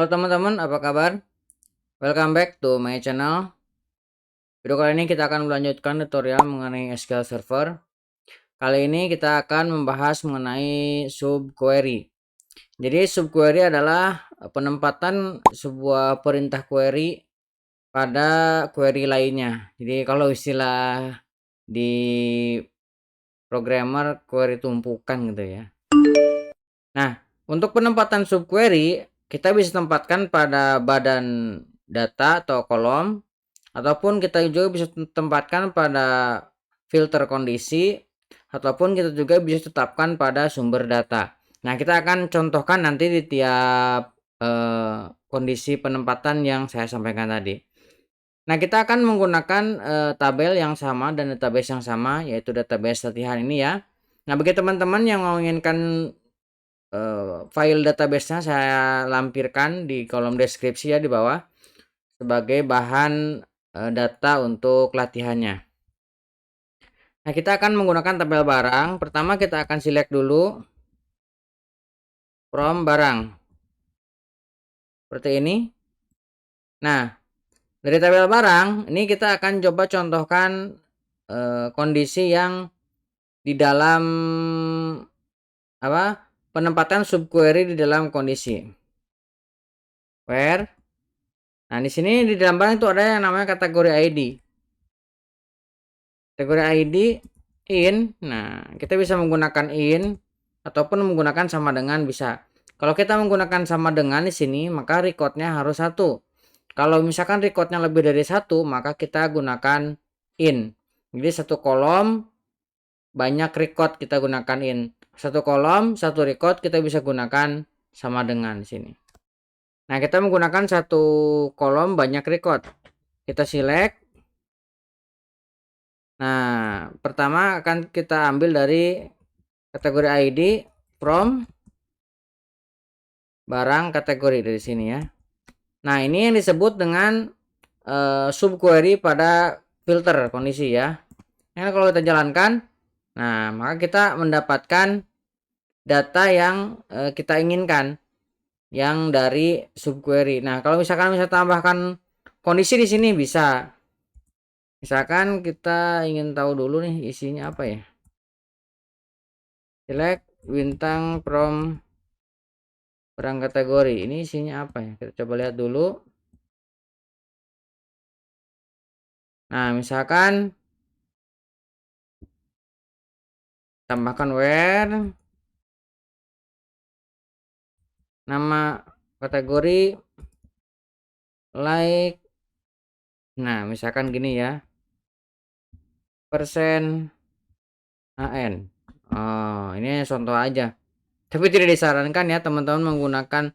Halo teman-teman, apa kabar? Welcome back to my channel. Video kali ini kita akan melanjutkan tutorial mengenai SQL Server. Kali ini kita akan membahas mengenai subquery. Jadi subquery adalah penempatan sebuah perintah query pada query lainnya. Jadi kalau istilah di programmer query tumpukan gitu ya. Nah, untuk penempatan subquery kita bisa tempatkan pada badan data atau kolom, ataupun kita juga bisa tempatkan pada filter kondisi, ataupun kita juga bisa tetapkan pada sumber data. Nah, kita akan contohkan nanti di tiap kondisi penempatan yang saya sampaikan tadi. Nah, kita akan menggunakan tabel yang sama dan database yang sama, yaitu database latihan ini ya. Nah, bagi teman-teman yang menginginkan file database-nya saya lampirkan di kolom deskripsi ya di bawah sebagai bahan data untuk latihannya. Nah, kita akan menggunakan tabel barang. Pertama kita akan select dulu from barang. Seperti ini. Nah, dari tabel barang ini kita akan coba contohkan kondisi yang di dalam penempatan subquery di dalam kondisi where. Nah, di sini di dalam barang itu ada yang namanya kategori ID. Kategori ID in. Nah, kita bisa menggunakan in ataupun menggunakan sama dengan bisa. Kalau kita menggunakan sama dengan di sini, maka recordnya harus satu. Kalau misalkan recordnya lebih dari satu, maka kita gunakan in. Jadi satu kolom banyak record kita gunakan in. Satu kolom satu record kita bisa gunakan sama dengan di sini. Nah, kita menggunakan satu kolom banyak record. Kita select. Nah, pertama akan kita ambil dari kategori ID from barang kategori dari sini ya. Nah, ini yang disebut dengan subquery pada filter kondisi ya. Nah, kalau kita jalankan, nah maka kita mendapatkan data yang kita inginkan yang dari subquery. Nah, kalau misalkan bisa tambahkan kondisi di sini bisa. Misalkan kita ingin tahu dulu nih isinya apa ya. Select bintang from barang kategori. Ini isinya apa ya? Kita coba lihat dulu. Nah, misalkan tambahkan where nama kategori like. Nah, misalkan gini ya. Persen AN. Oh, ini contoh aja. Tapi tidak disarankan ya teman-teman menggunakan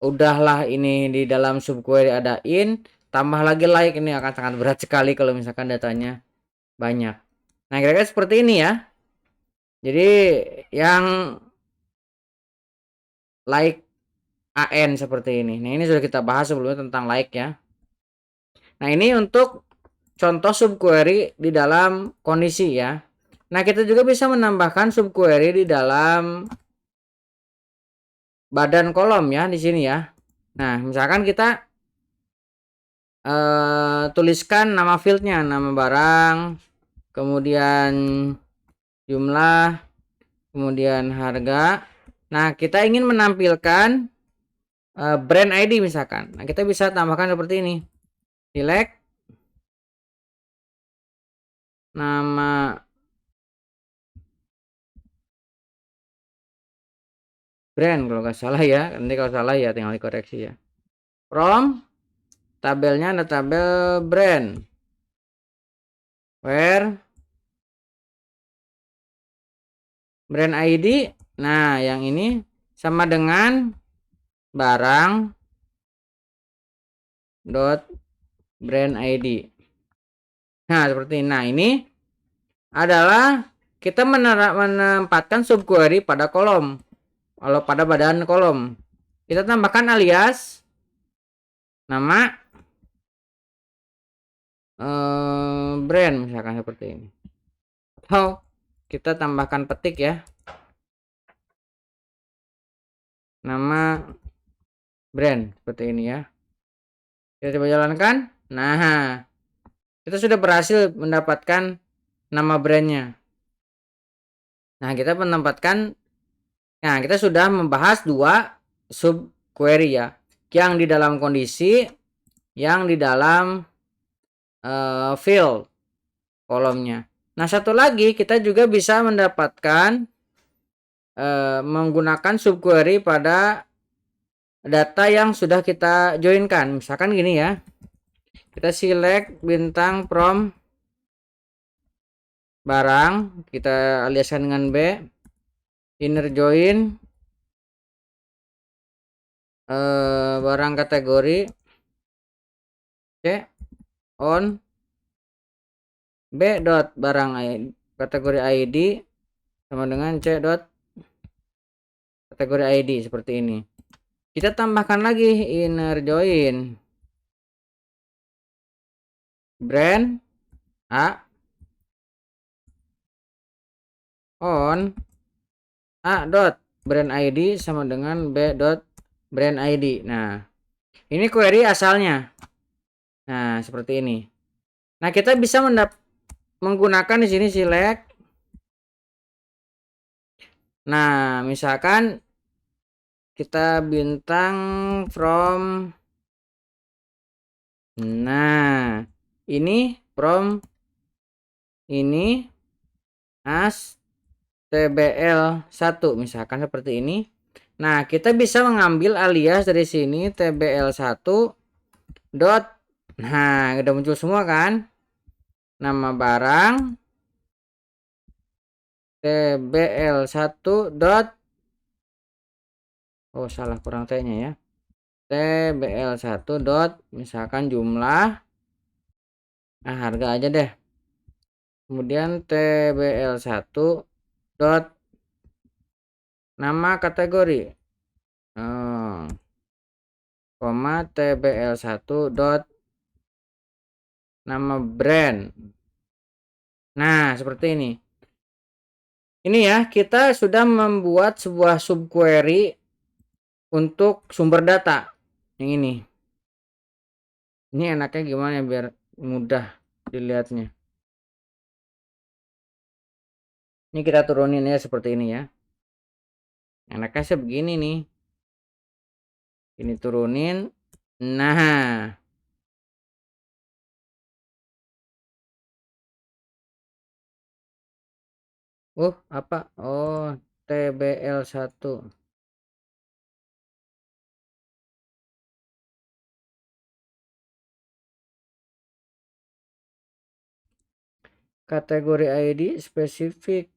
udahlah ini di dalam subquery ada in, tambah lagi like, ini akan sangat berat sekali kalau misalkan datanya banyak. Nah, kira-kira seperti ini ya. Jadi yang like AN seperti ini. Nah, ini sudah kita bahas sebelumnya tentang like ya. Nah, ini untuk contoh subquery di dalam kondisi ya. Nah, kita juga bisa menambahkan subquery di dalam badan kolom ya di sini ya. Nah, misalkan kita tuliskan nama fieldnya, nama barang, kemudian jumlah, kemudian harga. Nah, kita ingin menampilkan brand ID misalkan. Nah, kita bisa tambahkan seperti ini. Select nama brand kalau nggak salah ya. Nanti kalau salah ya tinggal dikoreksi ya. From tabelnya ada tabel brand. Where brand ID. Nah, yang ini sama dengan barang dot brand ID. Nah, seperti ini. Nah, ini adalah kita menempatkan subquery pada kolom. Kalau pada badan kolom, kita tambahkan alias nama brand misalkan seperti ini. Atau kita tambahkan petik ya. Nama brand seperti ini ya. Kita coba jalankan. Nah, kita sudah berhasil mendapatkan nama brandnya. Nah, kita menempatkan. Nah, kita sudah membahas 2 subquery ya, yang di dalam kondisi, yang di dalam field kolomnya. Nah, satu lagi kita juga bisa mendapatkan menggunakan subquery pada data yang sudah kita joinkan. Misalkan gini ya, kita select bintang from barang, kita aliaskan dengan B, inner join barang kategori C on B dot barang kategori ID sama dengan C dot kategori ID seperti ini. Kita tambahkan lagi inner join brand A on A dot brand ID sama dengan B dot brand ID. Nah, ini query asalnya. Nah, seperti ini. Nah, kita bisa menggunakan di sini select. Nah, misalkan kita bintang from. Nah, ini from ini as TBL1 misalkan seperti ini. Nah, kita bisa mengambil alias dari sini TBL1 dot. Nah, udah muncul semua kan? Nama barang TBL1 dot. Oh, salah, kurang T-nya ya. TBL1 dot misalkan jumlah. Nah, harga aja deh. Kemudian TBL1 dot nama kategori. Koma TBL1 dot nama brand. Nah, seperti ini. Ini ya, kita sudah membuat sebuah subquery untuk sumber data yang ini. Ini enaknya gimana ya biar mudah dilihatnya. Ini kita turunin ya seperti ini ya. Enaknya sih begini nih. Ini turunin. Nah, apa? Oh, TBL1. Kategori ID spesifik.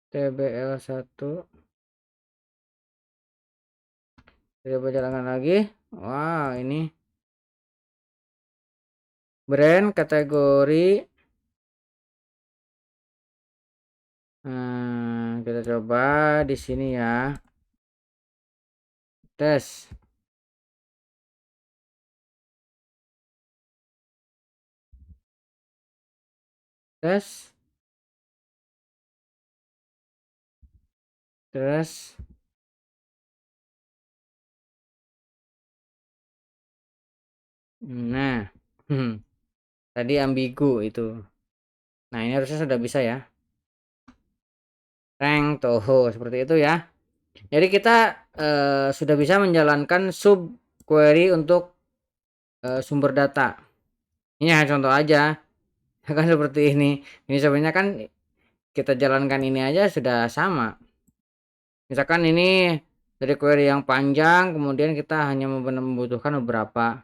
TBL1. Coba jalankan lagi. Wah, ini brand kategori. Nah, kita coba di sini ya. Tes. Tes. Terus. Nah. Tadi ambigu itu. Nah, ini harusnya sudah bisa ya. Rank toho seperti itu ya. Jadi kita sudah bisa menjalankan subquery untuk sumber data. Ini ya contoh aja. Kan seperti ini. Ini sebenarnya kan kita jalankan ini aja sudah sama. Misalkan ini dari query yang panjang, kemudian kita hanya membutuhkan beberapa.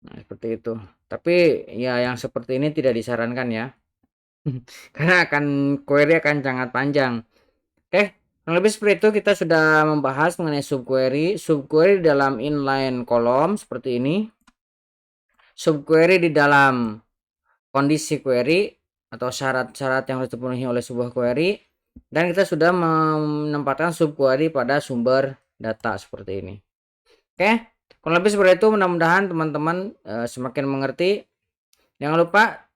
Nah, seperti itu. Tapi ya yang seperti ini tidak disarankan ya. Karena query akan sangat panjang. Oke, kurang lebih seperti itu. Kita sudah membahas mengenai subquery dalam inline kolom seperti ini, subquery di dalam kondisi query atau syarat-syarat yang harus dipenuhi oleh sebuah query, dan kita sudah menempatkan subquery pada sumber data seperti ini. Oke, kurang lebih seperti itu. Mudah-mudahan teman-teman semakin mengerti. Jangan lupa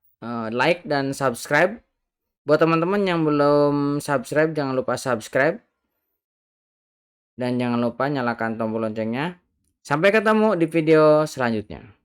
like dan subscribe. Buat teman-teman yang belum subscribe, jangan lupa subscribe. Dan jangan lupa nyalakan tombol loncengnya. Sampai ketemu di video selanjutnya.